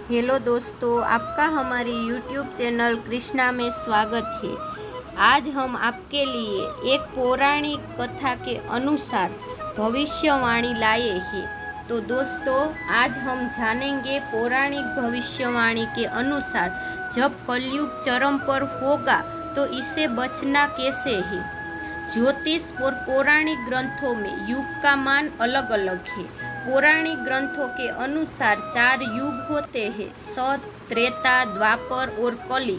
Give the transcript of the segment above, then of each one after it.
Hello दोस्तों, आपका हमारी यूट्यूब चैनल कृष्णा में स्वागत है। आज हम आपके लिए एक पौराणिक कथा के अनुसार भविष्यवाणी लाए हैं। तो दोस्तों, आज हम जानेंगे पौराणिक भविष्यवाणी के अनुसार जब कलयुग चरम पर होगा तो इसे बचना कैसे है। ज्योतिष और पौराणिक ग्रंथों में युग का मान अलग अलग है। पौराणिक ग्रंथों के अनुसार 4 युग होते हैं, सत, त्रेता, द्वापर और कली।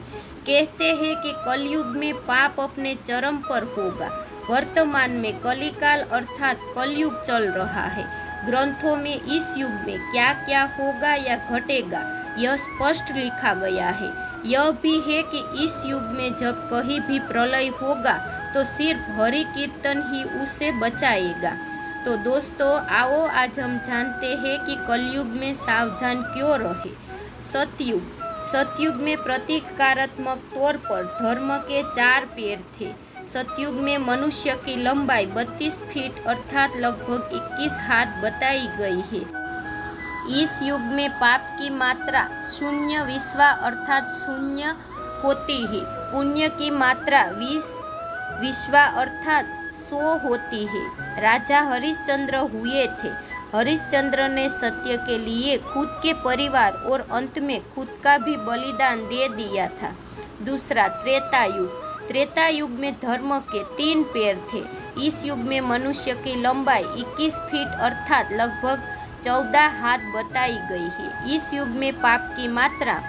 कहते हैं कि कलयुग में पाप अपने चरम पर होगा। वर्तमान में कलिकाल अर्थात कलयुग चल रहा है। ग्रंथों में इस युग में क्या क्या होगा या घटेगा यह स्पष्ट लिखा गया है। यह भी है कि इस युग में जब कहीं भी प्रलय होगा तो सिर्फ हरि कीर्तन ही उसे बचाएगा। तो दोस्तों, आओ आज हम जानते हैं कि कलयुग में सावधान क्यों रहे। सतयुग में प्रतीकात्मक तौर पर धर्म के 4 पैर थे। सतयुग में मनुष्य की लंबाई 32 फीट अर्थात लगभग 21 हाथ बताई गई है। इस युग में पाप की मात्रा शून्य विश्वा अर्थात शून्य होती है। पुण्य की मात्रा 20 विश्वा अर्थात 100 होती है। राजा हरिश्चंद्र हुए थे। हरिश्चंद्र ने सत्य के लिए खुद के परिवार और अंत में खुद का भी बलिदान दे दिया था। दूसरा, त्रेता युग में धर्म के 3 पैर थे। इस युग में मनुष्य की लंबाई 21 फीट अर्थात लगभग 14 हाथ बताई गई है। इस युग में पाप की मात्रा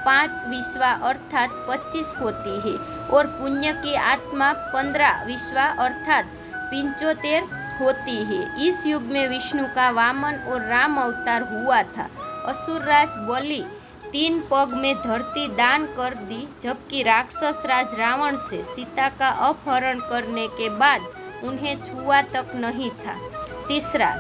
5 विश्वा अर्थात 25 होती है और पुण्य की आत्मा 15 विश्वा अर्थात 75 होती है। इस युग में विष्णु का वामन और राम अवतार हुआ था। असुरराज बलि 3 पग में धरती दान कर दी, जबकि राक्षस राज रावण से सीता का अपहरण करने के बाद उन्हें छुआ तक नहीं था। तीसरा,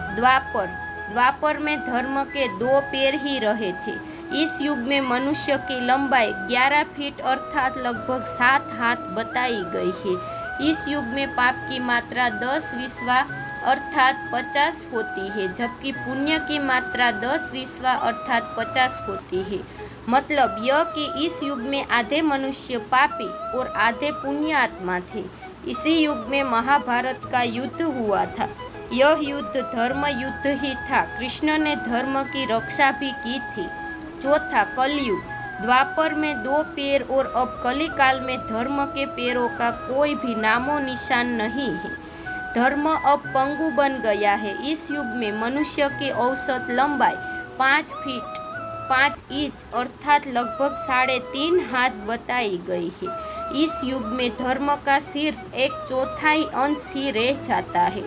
द्वापर में धर्म के 2 पैर ही रहे थे। इस युग में मनुष्य की लंबाई 11 फीट अर्थात लगभग 7 हाथ बताई गई है। इस युग में पाप की मात्रा 10 विश्वा अर्थात 50 होती है, जबकि पुण्य की मात्रा 10 विश्वा अर्थात 50 होती है। मतलब यह कि इस युग में आधे मनुष्य पापी और आधे पुण्य आत्मा थे। इसी युग में महाभारत का युद्ध हुआ था। यह युद्ध धर्म युद्ध ही था। कृष्ण ने धर्म की रक्षा भी की थी। चौथा, कलयुग। द्वापर में 2 पैर और अब कलिकाल में धर्म के पैरों का कोई भी नामो निशान नहीं है। धर्म अब पंगु बन गया है। इस युग में मनुष्य की औसत लंबाई 5 फीट 5 इंच अर्थात लगभग 3.5 हाथ बताई गई है। इस युग में धर्म का सिर्फ 1/4 अंश ही रह जाता है।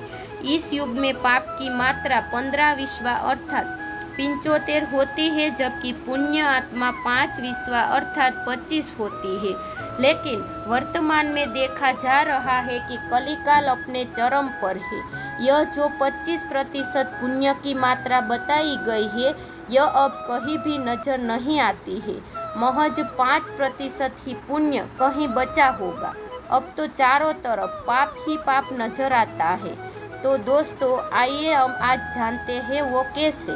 इस युग में पाप की मात्रा 15 विश्वा अर्थात 75 होती है, जबकि पुण्य आत्मा 5 विश्वा अर्थात 25 होती है। लेकिन वर्तमान में देखा जा रहा है कि कलिकाल अपने चरम पर है। यह जो 25% पुण्य की मात्रा बताई गई है, यह अब कहीं भी नजर नहीं आती है। महज 5% ही पुण्य कहीं बचा होगा। अब तो चारों तरफ पाप ही पाप नजर आता है। तो दोस्तों, आइए हम आज जानते हैं वो कैसे।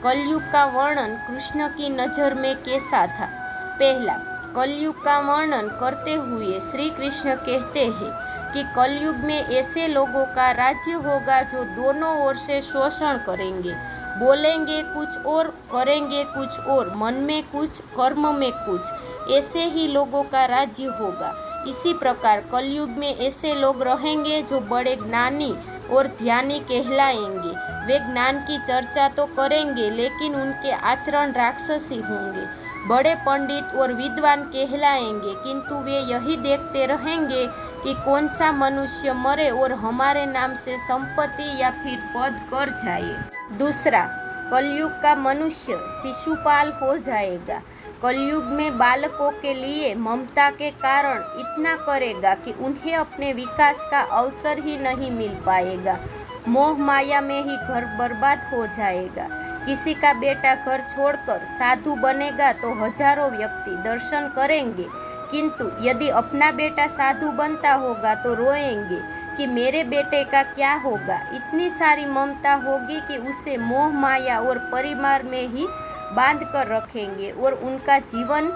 कलयुग का वर्णन कृष्ण की नज़र में कैसा था। पहला, कलयुग का वर्णन करते हुए श्री कृष्ण कहते हैं कि कलयुग में ऐसे लोगों का राज्य होगा जो दोनों ओर से शोषण करेंगे, बोलेंगे कुछ और करेंगे कुछ और, मन में कुछ कर्म में कुछ। ऐसे ही लोगों का राज्य होगा। इसी प्रकार कलयुग में ऐसे लोग रहेंगे जो बड़े ज्ञानी और ध्यानी कहलाएंगे। वे ज्ञान की चर्चा तो करेंगे लेकिन उनके आचरण राक्षसी होंगे। बड़े पंडित और विद्वान कहलाएंगे, किंतु वे यही देखते रहेंगे कि कौन सा मनुष्य मरे और हमारे नाम से संपत्ति या फिर पद कर जाए। दूसरा, कलयुग का मनुष्य शिशुपाल हो जाएगा। कलयुग में बालकों के लिए ममता के कारण इतना करेगा कि उन्हें अपने विकास का अवसर ही नहीं मिल पाएगा। मोह माया में ही घर बर्बाद हो जाएगा। किसी का बेटा घर छोड़कर साधु बनेगा तो हजारों व्यक्ति दर्शन करेंगे, किंतु यदि अपना बेटा साधु बनता होगा तो रोएंगे कि मेरे बेटे का क्या होगा। इतनी सारी ममता होगी कि उसे मोह माया और परिवार में ही बांध कर रखेंगे और उनका जीवन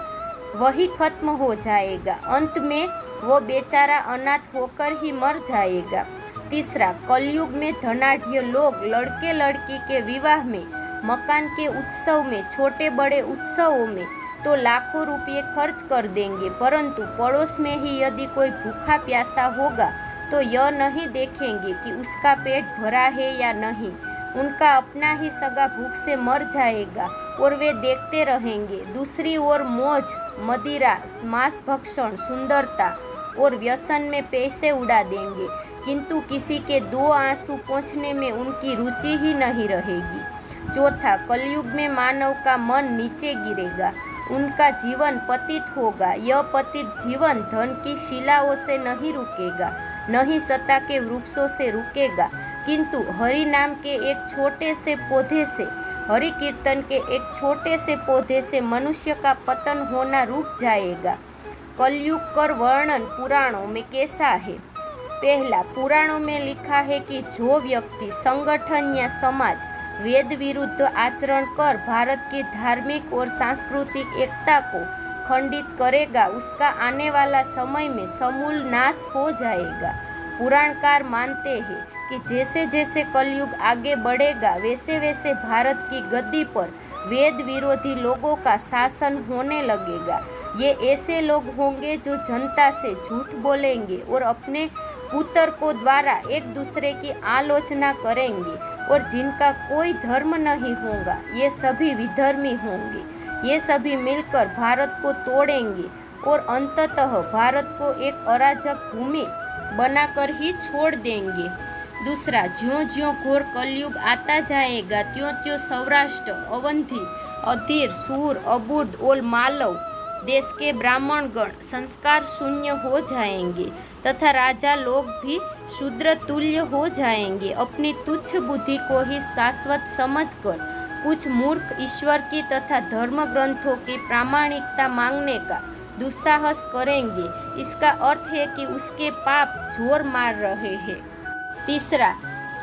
वही खत्म हो जाएगा। अंत में वो बेचारा अनाथ होकर ही मर जाएगा। तीसरा, कलयुग में धनाढ्य लोग लड़के लड़की के विवाह में, मकान के उत्सव में, छोटे बड़े उत्सवों में तो लाखों रुपये खर्च कर देंगे, परंतु पड़ोस में ही यदि कोई भूखा प्यासा होगा तो यह नहीं देखेंगे कि उसका पेट भरा है या नहीं। उनका अपना ही सगा भूख से मर जाएगा और वे देखते रहेंगे। दूसरी ओर मौज, मदिरा, मांस भक्षण, सुंदरता और व्यसन में पैसे उड़ा देंगे, किंतु किसी के दो आंसू पोंछने में उनकी रुचि ही नहीं रहेगी। चौथा, कलयुग में मानव का मन नीचे गिरेगा, उनका जीवन पतित होगा। यह पतित जीवन धन की शिलाओं से नहीं रुकेगा, नहीं सत्ता के वृक्षों से रुकेगा, किंतु हरि नाम के एक छोटे से पौधे से, हरि कीर्तन के एक छोटे से पौधे से मनुष्य का पतन होना रुक जाएगा। कलयुग का वर्णन पुराणों में कैसा है? पहला, पुराणों में लिखा है कि जो व्यक्ति, संगठन या समाज वेद विरुद्ध आचरण कर भारत की धार्मिक और सांस्कृतिक एकता को खंडित करेगा, उसका आने वाला समय में समूल नाश हो जाएगा। पुराणकार मानते हैं कि जैसे जैसे कलयुग आगे बढ़ेगा वैसे वैसे भारत की गद्दी पर वेद विरोधी लोगों का शासन होने लगेगा। ये ऐसे लोग होंगे जो जनता से झूठ बोलेंगे और अपने कुतर्कों द्वारा एक दूसरे की आलोचना करेंगे और जिनका कोई धर्म नहीं होगा ये सभी विधर्मी होंगे। ये सभी मिलकर भारत को तोड़ेंगे और अंततः भारत को एक अराजक भूमि बनाकर ही छोड़ देंगे। दूसरा, ज्यों ज्यों घोर कलयुग आता जाएगा त्यों त्यों सौराष्ट्र, अवंती, अधीर, सूर, अबुड और मालव देश के ब्राह्मणगण संस्कार शून्य हो जाएंगे तथा राजा लोग भी शूद्र तुल्य हो जाएंगे। अपनी तुच्छ बुद्धि को ही शाश्वत समझकर कुछ मूर्ख ईश्वर की तथा धर्म ग्रंथों की प्रामाणिकता मांगने का दुस्साहस करेंगे। इसका अर्थ है कि उसके पाप जोर मार रहे हैं। तीसरा,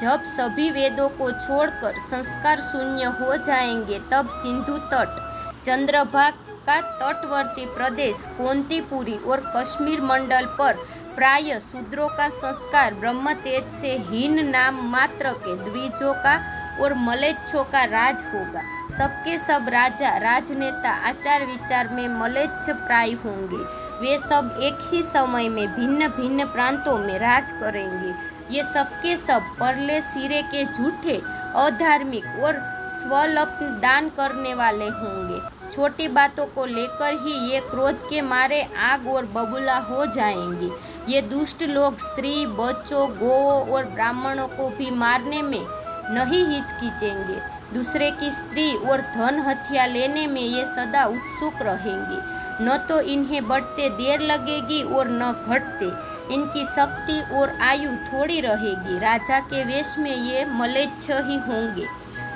जब सभी वेदों को छोड़कर संस्कार शून्य हो जाएंगे तब सिंधु तट, चंद्रभाग का तटवर्ती प्रदेश, कोंतीपुरी और कश्मीर मंडल पर प्राय शूद्रों का संस्कार ब्रह्म तेज से हीन नाम मात्र के द्विजों का और मलेच्छों का राज होगा। सबके सब राजा, राजनेता आचार विचार में मलेच्छ प्राय होंगे। वे सब एक ही समय में भिन्न भिन्न प्रांतों में राज करेंगे। ये सबके सब परले सिरे के झूठे, अधार्मिक और स्वल्प दान करने वाले होंगे। छोटी बातों को लेकर ही ये क्रोध के मारे आग और बबूला हो जाएंगे। ये दुष्ट लोग स्त्री, बच्चों, गौओं और ब्राह्मणों को भी मारने में नहीं हिचकिचेंगे। दूसरे की स्त्री और धन हथिया लेने में ये सदा उत्सुक रहेंगे। न तो इन्हें बढ़ते देर लगेगी और न घटते। इनकी शक्ति और आयु थोड़ी रहेगी। राजा के वेश में ये मलेच्छ ही होंगे।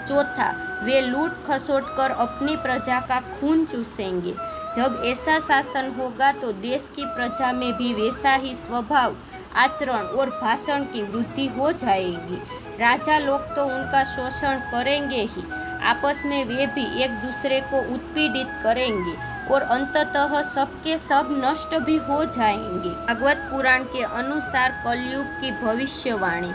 चौथा, वे लूट खसोट कर अपनी प्रजा का खून चूसेंगे। जब ऐसा शासन होगा तो देश की प्रजा में भी वैसा ही स्वभाव, आचरण और भाषण की वृद्धि हो जाएगी। राजा लोग तो उनका शोषण करेंगे ही, आपस में वे भी एक दूसरे को उत्पीड़ित करेंगे और अंततः सबके सब नष्ट भी हो जाएंगे। भागवत पुराण के अनुसार कलयुग की भविष्यवाणी।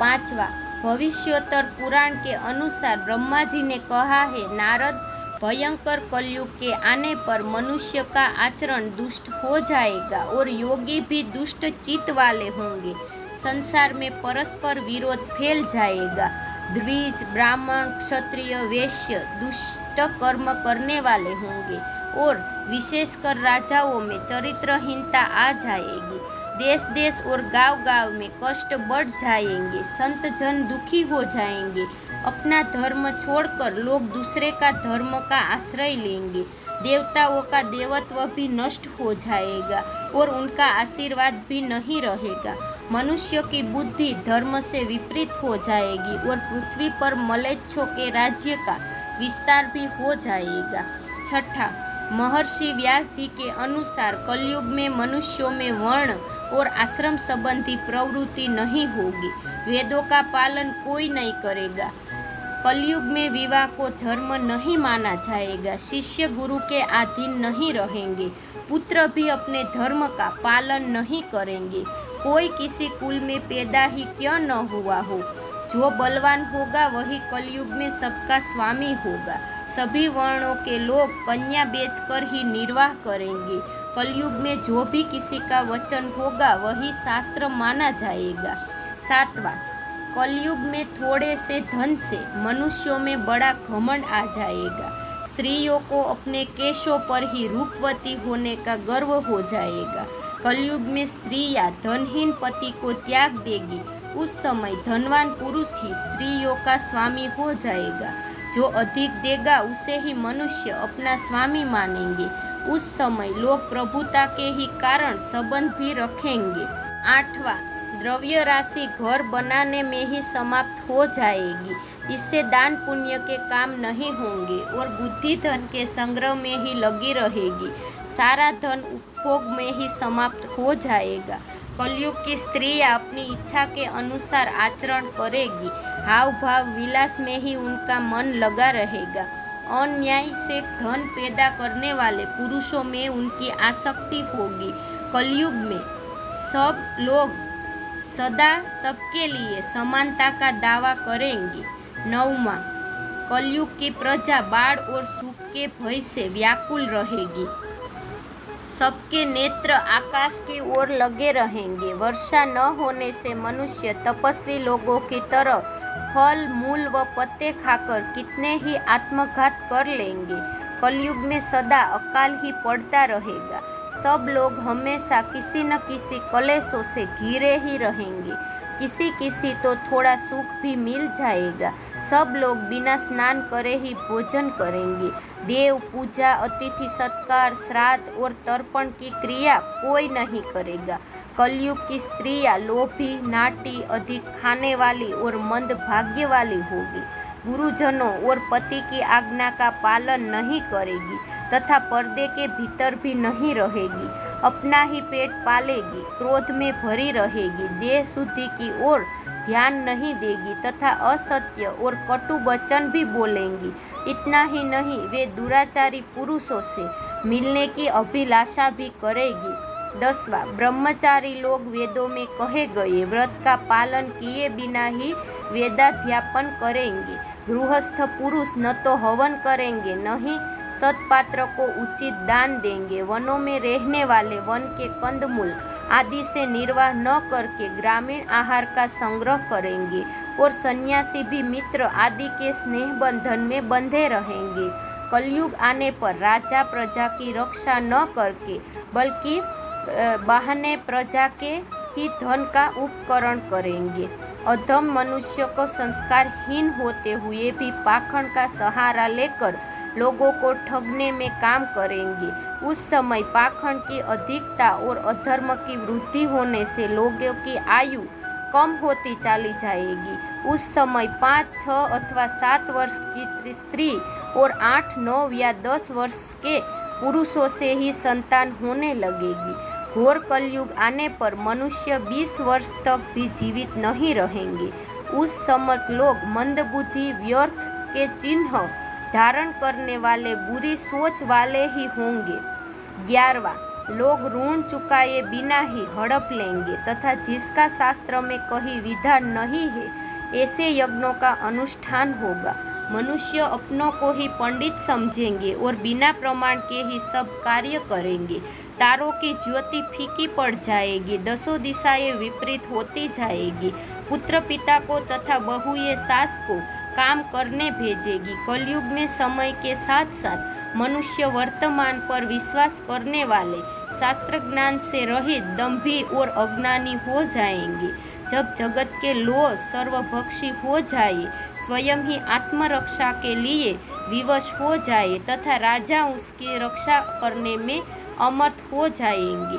पांचवा, भविष्योत्तर पुराण के अनुसार ब्रह्मा जी ने कहा है, नारद, भयंकर कलयुग के आने पर मनुष्य का आचरण दुष्ट हो जाएगा और योगी भी दुष्ट चित्त वाले होंगे। संसार में परस्पर विरोध फैल जाएगा। द्विज, ब्राह्मण, क्षत्रिय, वैश्य दुष्ट कर्म करने वाले होंगे और विशेषकर राजाओं में चरित्रहीनता आ जाएगी। देश देश और गांव गांव में कष्ट बढ़ जाएंगे। संत जन दुखी हो जाएंगे। अपना धर्म छोड़कर लोग दूसरे का धर्म का आश्रय लेंगे। देवताओं का देवत्व भी नष्ट हो जाएगा और उनका आशीर्वाद भी नहीं रहेगा। मनुष्य की बुद्धि धर्म से विपरीत हो जाएगी और पृथ्वी पर मलेच्छों के राज्य का विस्तार भी हो जाएगा। छठा, महर्षि व्यास जी के अनुसार कलयुग में मनुष्यों में वर्ण और आश्रम संबंधी प्रवृत्ति नहीं होगी। वेदों का पालन कोई नहीं करेगा। कलयुग में विवाह को धर्म नहीं माना जाएगा। शिष्य गुरु के अधीन नहीं रहेंगे। पुत्र भी अपने धर्म का पालन नहीं करेंगे। कोई किसी कुल में पैदा ही क्यों न हुआ हो, जो बलवान होगा वही कलयुग में सबका स्वामी होगा। सभी वर्णों के लोग कन्या बेचकर ही निर्वाह करेंगे। कलयुग में जो भी किसी का वचन होगा वही शास्त्र माना जाएगा। 7वां, कलयुग में थोड़े से धन से मनुष्यों में बड़ा घमंड आ जाएगा। स्त्रियों को अपने केशों पर ही रूपवती होने का गर्व हो जाएगा। कलयुग में स्त्रियां धनहीन पति को त्याग देगी। उस समय धनवान पुरुष ही स्त्रियों का स्वामी हो जाएगा। जो अधिक देगा उसे ही मनुष्य अपना स्वामी मानेंगे। उस समय लोग प्रभुता के ही कारण संबंध भी रखेंगे। 8वां, द्रव्य राशि घर बनाने में ही समाप्त हो जाएगी। इससे दान पुण्य के काम नहीं होंगे और बुद्धि धन के संग्रह में ही लगी रहेगी। सारा धन उपभोग में ही समाप्त हो जाएगा। कलयुग की स्त्रियां अपनी इच्छा के अनुसार आचरण करेगी। हाव भाव विलास में ही उनका मन लगा रहेगा। अन्याय से धन पैदा करने वाले पुरुषों में उनकी आसक्ति होगी। कलयुग में सब लोग सदा सबके लिए समानता का दावा करेंगे। 9वां, कलयुग की प्रजा बाढ़ और सुख के भय से व्याकुल रहेगी। सबके नेत्र आकाश की ओर लगे रहेंगे। वर्षा न होने से मनुष्य तपस्वी लोगों की तरह फल मूल व पत्ते खाकर कितने ही आत्मघात कर लेंगे। कलयुग में सदा अकाल ही पड़ता रहेगा। सब लोग हमेशा किसी न किसी कलेशों से घिरे ही रहेंगे। किसी किसी तो थोड़ा सुख भी मिल जाएगा। सब लोग बिना स्नान करे ही भोजन करेंगे। देव पूजा, अतिथि सत्कार, श्राद्ध और तर्पण की क्रिया कोई नहीं करेगा। कलयुग की स्त्रियां लोभी, नाटी, अधिक खाने वाली और मंद भाग्य वाली होगी। गुरुजनों और पति की आज्ञा का पालन नहीं करेगी तथा पर्दे के भीतर भी नहीं रहेगी। अपना ही पेट पालेगी, क्रोध में भरी रहेगी, देह शुद्धि की ओर ध्यान नहीं देगी तथा असत्य और कटु वचन भी बोलेंगी। इतना ही नहीं, वे दुराचारी पुरुषों से मिलने की अभिलाषा भी करेगी। 10वां, ब्रह्मचारी लोग वेदों में कहे गए व्रत का पालन किए बिना ही वेदाध्यापन करेंगे। गृहस्थ पुरुष न तो हवन करेंगे न ही सत्पात्र को उचित दान देंगे। वनों में रहने वाले वन के कंदमूल आदि से निर्वाह न करके ग्रामीण आहार का संग्रह करेंगे और सन्यासी भी मित्र आदि के स्नेह बंधन में बंधे रहेंगे। कलयुग आने पर राजा प्रजा की रक्षा न करके बल्कि बहाने प्रजा के ही धन का उपकरण करेंगे। अधम मनुष्य को संस्कारहीन होते हुए भी पाखंड का सहारा लेकर लोगों को ठगने में काम करेंगे। उस समय पाखंड की अधिकता और अधर्म की वृद्धि होने से लोगों की आयु कम होती चली जाएगी। उस समय 5, 6 अथवा 7 वर्ष की स्त्री और 8, 9 या 10 वर्ष के पुरुषों से ही संतान होने लगेगी। घोर कलयुग आने पर मनुष्य 20 वर्ष तक भी जीवित नहीं रहेंगे। उस समय लोग मंदबुद्धि, व्यर्थ के चिन्ह धारण करने वाले, बुरी सोच वाले ही होंगे। 11वां, लोग ऋण चुकाए बिना ही हड़प लेंगे तथा जिसका शास्त्र में कहीं विधान नहीं है ऐसे यज्ञों का अनुष्ठान होगा। मनुष्य अपनों को ही पंडित समझेंगे और बिना प्रमाण के ही सब कार्य करेंगे। तारों की ज्योति फीकी पड़ जाएगी, 10 दिशाएं विपरीत होती जाएगी। पुत्र पिता को तथा बहुएं सास को काम करने भेजेगी। कलयुग में समय के साथ साथ मनुष्य वर्तमान पर विश्वास करने वाले, शास्त्र ज्ञान से रहित, दंभी और अज्ञानी हो जाएंगे। जब जगत के लोग सर्वभक्षी हो जाए, स्वयं ही आत्मरक्षा के लिए विवश हो जाए तथा राजा उसकी रक्षा करने में अमर्थ हो जाएंगे,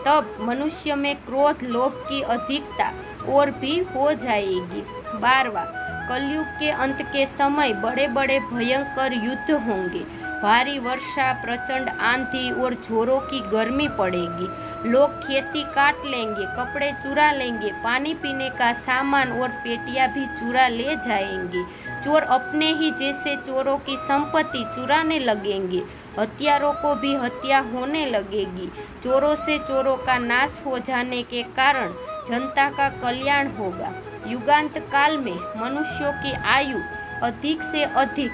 तब मनुष्य में क्रोध, लोभ की अधिकता और भी हो जाएगी। 12वां, कलयुग के अंत के समय बड़े बड़े भयंकर युद्ध होंगे। भारी वर्षा, प्रचंड आंधी और जोरों की गर्मी पड़ेगी। लोग खेती काट लेंगे, कपड़े चुरा लेंगे, पानी पीने का सामान और पेटियां भी चुरा ले जाएंगे। चोर अपने ही जैसे चोरों की संपत्ति चुराने लगेंगे, हत्यारों को भी हत्या होने लगेगी। चोरों से चोरों का नाश हो जाने के कारण जनता का कल्याण होगा। युगांत काल में मनुष्यों की आयु अधिक से अधिक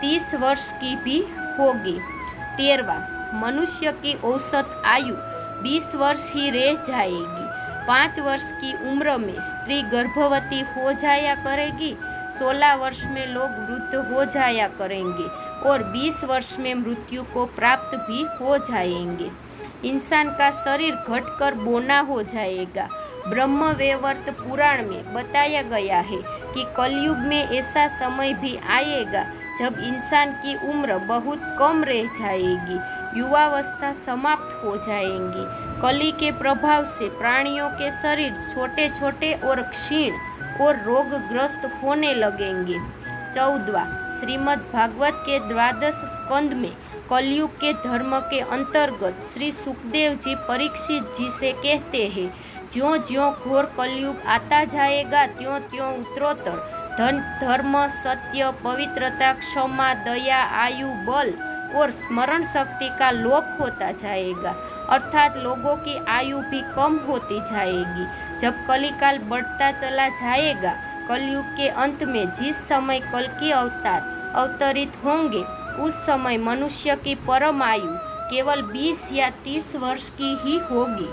30 वर्ष की भी होगी। 13वां, मनुष्य की औसत आयु 20 वर्ष ही रह जाएगी। 5 वर्ष की उम्र में स्त्री गर्भवती हो जाया करेगी, 16 वर्ष में लोग वृद्ध हो जाया करेंगे और 20 वर्ष में मृत्यु को प्राप्त भी हो जाएंगे। इंसान का शरीर घटकर बौना हो जाएगा। ब्रह्मवैवर्त पुराण में बताया गया है कि कलयुग में ऐसा समय भी आएगा जब इंसान की उम्र बहुत कम रह जाएगी, युवावस्था समाप्त हो जाएंगी। कली के प्रभाव से प्राणियों के शरीर छोटे छोटे और क्षीण और रोगग्रस्त होने लगेंगे। 14वां, श्रीमद् भागवत के 12 स्कंद में कलयुग के धर्म के अंतर्गत श्री सुखदेव जी परीक्षित जी से कहते हैं, ज्यों ज्यों घोर कलयुग आता जाएगा त्यों त्यों उत्तरोत्तर धर्म, सत्य, पवित्रता, क्षमा, दया, आयु, बल और स्मरण शक्ति का लोप होता जाएगा, अर्थात लोगों की आयु भी कम होती जाएगी। जब कलिकाल बढ़ता चला जाएगा, कलयुग के अंत में जिस समय कल्कि अवतार अवतरित होंगे, उस समय मनुष्य की परम आयु केवल 20 या 30 वर्ष की ही होगी।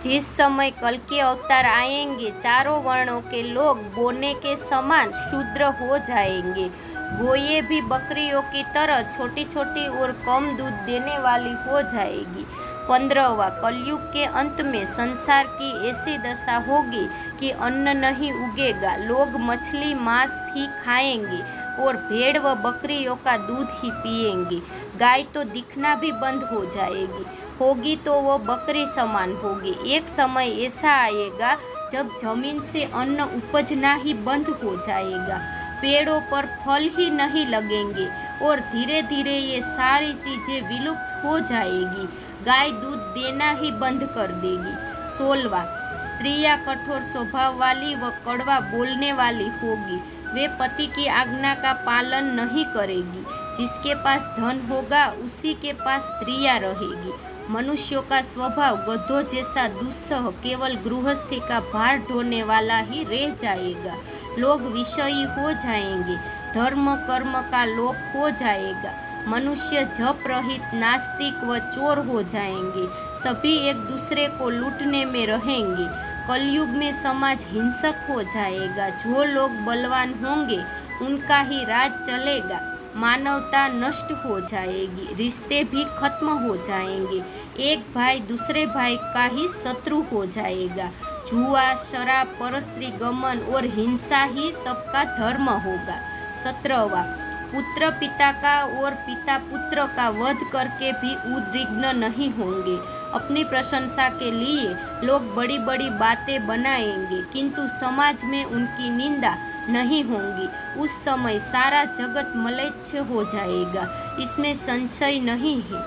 जिस समय कल्कि अवतार आएंगे, चारों वर्णों के लोग बोने के समान शूद्र हो जाएंगे। गोये भी बकरियों की तरह छोटी छोटी और कम दूध देने वाली हो जाएगी। 15वां, कलयुग के अंत में संसार की ऐसी दशा होगी कि अन्न नहीं उगेगा, लोग मछली मांस ही खाएंगे और भेड़ व बकरियों का दूध ही पिएंगे। गाय तो दिखना भी बंद हो जाएगी, होगी तो वो बकरी समान होगी। एक समय ऐसा आएगा जब जमीन से अन्न उपजना ही बंद हो जाएगा, पेड़ों पर फल ही नहीं लगेंगे और धीरे धीरे ये सारी चीजें विलुप्त हो जाएगी। गाय दूध देना ही बंद कर देगी। 16वां, स्त्रियां कठोर स्वभाव वाली व कड़वा बोलने वाली होगी, वे पति की आज्ञा का पालन नहीं करेगी। जिसके पास धन होगा उसी के पास स्त्रियां रहेगी। मनुष्यों का स्वभाव गधों जैसा दुस्सह केवल गृहस्थी का भार ढोने वाला ही रह जाएगा। लोग विषयी हो जाएंगे, धर्म कर्म का लोप हो जाएगा। मनुष्य जप रहित नास्तिक व चोर हो जाएंगे, सभी एक दूसरे को लूटने में रहेंगे। कलयुग में समाज हिंसक हो जाएगा, जो लोग बलवान होंगे उनका ही राज चलेगा। मानवता नष्ट हो जाएगी, रिश्ते भी खत्म हो जाएंगे, एक भाई दूसरे भाई का ही शत्रु हो जाएगा। जुआ, शराब, परस्त्री गमन और हिंसा ही सबका धर्म होगा। 17वां, पुत्र पिता का और पिता पुत्र का वध करके भी उद्विग्न नहीं होंगे। अपनी प्रशंसा के लिए लोग बड़ी बड़ी बातें बनाएंगे, किंतु समाज में उनकी निंदा नहीं होंगी। उस समय सारा जगत म्लेच्छ हो जाएगा, इसमें संशय नहीं है।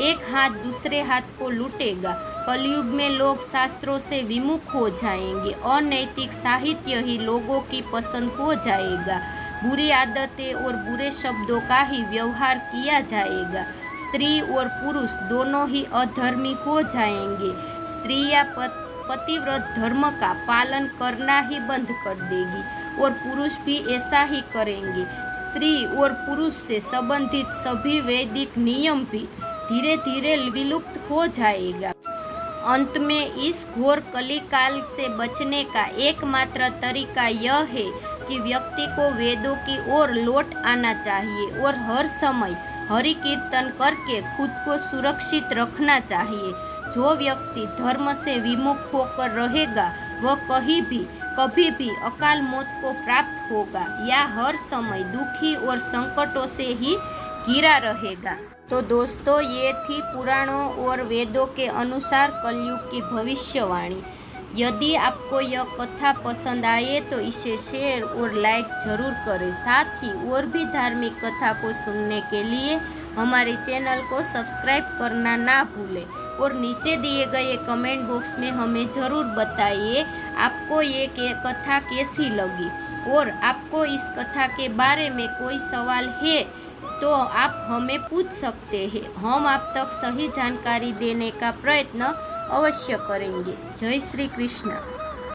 एक हाथ दूसरे हाथ को लूटेगा। कलयुग में लोग शास्त्रों से विमुख हो जाएंगे, अनैतिक साहित्य ही लोगों की पसंद हो जाएगा। बुरी आदतें और बुरे शब्दों का ही व्यवहार किया जाएगा। स्त्री और पुरुष दोनों ही अधर्मी हो जाएंगे। स्त्रियां पतिव्रत धर्म का पालन करना ही बंद कर देगी और पुरुष भी ऐसा ही करेंगे। स्त्री और पुरुष से संबंधित सभी वैदिक नियम भी धीरे धीरे विलुप्त हो जाएगा। अंत में इस घोर कलिकाल से बचने का एकमात्र तरीका यह है कि व्यक्ति को वेदों की ओर लौट आना चाहिए और हर समय हरि कीर्तन करके खुद को सुरक्षित रखना चाहिए। जो व्यक्ति धर्म से विमुख होकर रहेगा वह कभी भी अकाल मौत को प्राप्त होगा या हर समय दुखी और संकटों से ही घिरा रहेगा। तो दोस्तों, ये थी पुराणों और वेदों के अनुसार कलयुग की भविष्यवाणी। यदि आपको यह कथा पसंद आए तो इसे शेयर और लाइक जरूर करें। साथ ही और भी धार्मिक कथा को सुनने के लिए हमारे चैनल को सब्सक्राइब करना ना भूलें और नीचे दिए गए कमेंट बॉक्स में हमें ज़रूर बताइए आपको ये कथा कैसी लगी। और आपको इस कथा के बारे में कोई सवाल है तो आप हमें पूछ सकते हैं। हम आप तक सही जानकारी देने का प्रयत्न अवश्य करेंगे। जय श्री कृष्ण।